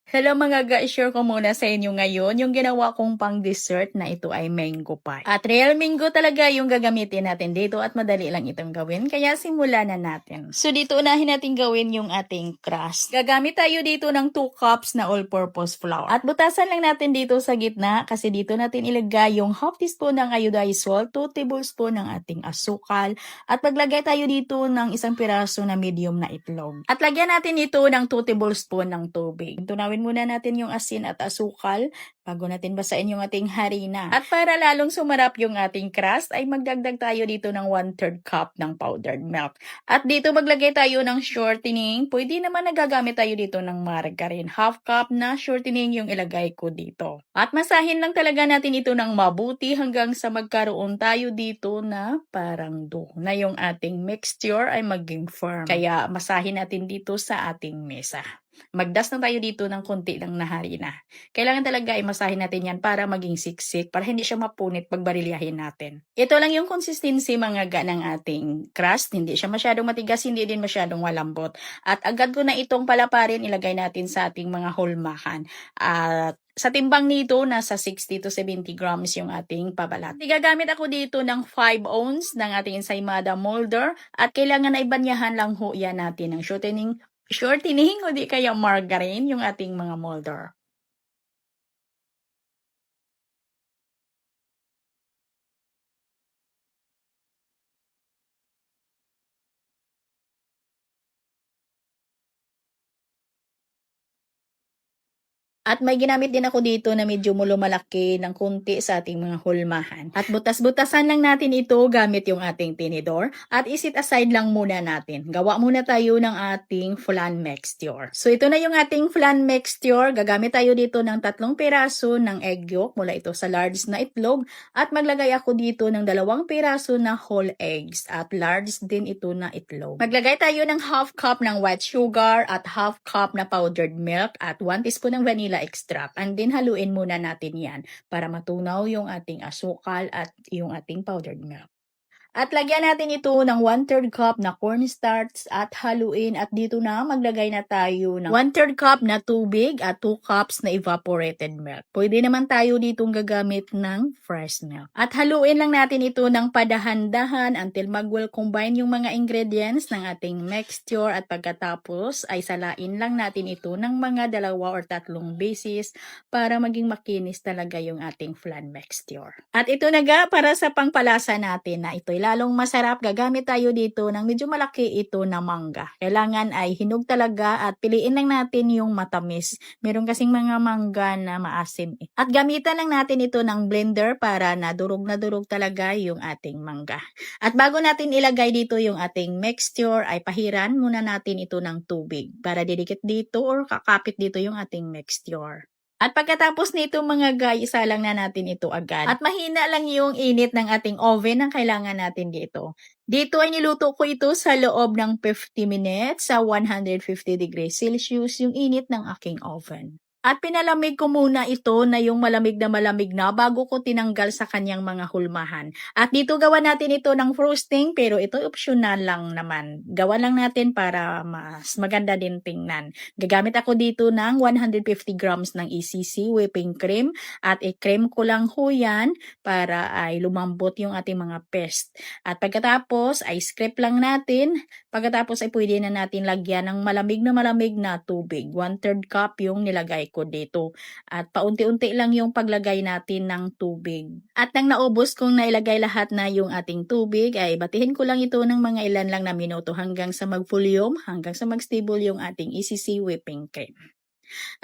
Hello mga guys, share ko muna sa inyo ngayon yung ginawa kong pang dessert na ito ay mango pie. At real mango talaga yung gagamitin natin dito at madali lang itong gawin, kaya simulan na natin. So dito unahin natin gawin yung ating crust. Gagamit tayo dito ng 2 cups na all-purpose flour. At butasan lang natin dito sa gitna kasi dito natin ilagay yung half teaspoon ng iodized salt, 2 tablespoon ng ating asukal, at maglagay tayo dito ng isang piraso na medium na itlog. At lagyan natin ito ng 2 tablespoon ng tubig. Tunawin muna natin yung asin at asukal bago natin basain yung ating harina. At para lalong sumarap yung ating crust ay magdagdag tayo dito ng 1/3 cup ng powdered milk. At dito maglagay tayo ng shortening. Pwede naman nagagamit tayo dito ng margarine. Half cup na shortening yung ilagay ko dito. At masahin lang talaga natin ito ng mabuti hanggang sa magkaroon tayo dito na parang dough na yung ating mixture ay maging firm. Kaya masahin natin dito sa ating mesa. Magdas na tayo dito ng konti lang na harina. Kailangan talaga ay masahin natin yan para maging siksik, para hindi siya mapunit pag barilyahin natin. Ito lang yung consistency mga ga ng ating crust. Hindi siya masyadong matigas, hindi din masyadong malambot. At agad ko na itong palaparin, ilagay natin sa ating mga hulmahan. At sa timbang nito, nasa 60 to 70 grams yung ating pabalat. Gagamit ako dito ng 5 ounce ng ating ensaymada molder at kailangan na ibanyahan lang ho yan natin ng shortening o di kaya margarine yung ating mga molder. At may ginamit din ako dito na medyo lumalaki ng kunti sa ating mga hulmahan. At butas-butasan lang natin ito gamit yung ating tinidor. At isit aside lang muna natin. Gawa muna tayo ng ating flan mixture. So ito na yung ating flan mixture. Gagamit tayo dito ng 3 piraso ng egg yolk mula ito sa large na itlog. At maglagay ako dito ng 2 piraso na whole eggs. At large din ito na itlog. Maglagay tayo ng half cup ng white sugar at half cup na powdered milk at 1 teaspoon ng vanilla extract. And then haluin muna natin yan para matunaw yung ating asukal at yung ating powdered milk. At lagyan natin ito ng 1/3 cup na cornstarch at haluin at dito na maglagay na tayo ng 1/3 cup na tubig at 2 cups na evaporated milk. Pwede naman tayo ditong gagamit ng fresh milk. At haluin lang natin ito ng padahan-dahan until mag-well combine yung mga ingredients ng ating mixture at pagkatapos ay salain lang natin ito ng mga 2 or 3 beses para maging makinis talaga yung ating flan mixture. At ito na ga para sa pangpalasa natin na ito'y lalong masarap. Gagamit tayo dito ng medyo malaki ito na mangga. Kailangan ay hinog talaga at piliin lang natin yung matamis. Meron kasing mga mangga na maasim. At gamitan lang natin ito ng blender para na durog talaga yung ating mangga. At bago natin ilagay dito yung ating mixture ay pahiran muna natin ito ng tubig para didikit dito or kakapit dito yung ating mixture. At pagkatapos nito mga guys, isa lang na natin ito agad. At mahina lang yung init ng ating oven ang kailangan natin dito. Dito ay niluto ko ito sa loob ng 50 minutes sa 150 degrees Celsius yung init ng aking oven. At pinalamig ko muna ito na yung malamig na bago ko tinanggal sa kanyang mga hulmahan. At dito gawa natin ito ng frosting pero ito optional lang naman. Gawa lang natin para mas maganda din tingnan. Gagamit ako dito ng 150 grams ng ECC whipping cream at i-cream ko lang ho yan para ay lumambot yung ating mga paste. At pagkatapos ay scrape lang natin. Pagkatapos ay pwede na natin lagyan ng malamig na tubig. 1/3 cup yung nilagay ko dito. At paunti-unti lang yung paglagay natin ng tubig. At nang naubos kong nailagay lahat na yung ating tubig ay batihin ko lang ito ng mga ilan lang na minuto hanggang sa mag-volume, hanggang sa mag-stable yung ating ECC whipping cream.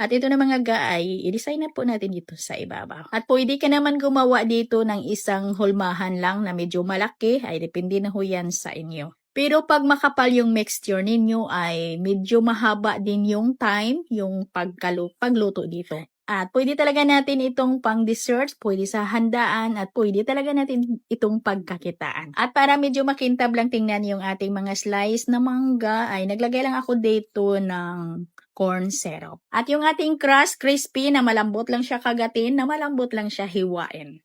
At ito na mga ay i-design na po natin dito sa ibabaw. At pwede ka naman gumawa dito ng isang hulmahan lang na medyo malaki, ay depende na ho yan sa inyo. Pero pag makapal yung mixture ninyo ay medyo mahaba din yung time, yung pagluto dito. At pwede talaga natin itong pang dessert, pwede sa handaan, at pwede talaga natin itong pagkakitaan. At para medyo makintab lang tingnan yung ating mga slice na mangga, ay naglagay lang ako dito ng corn syrup. At yung ating crust, crispy na malambot lang siya kagatin, na malambot lang siya hiwain.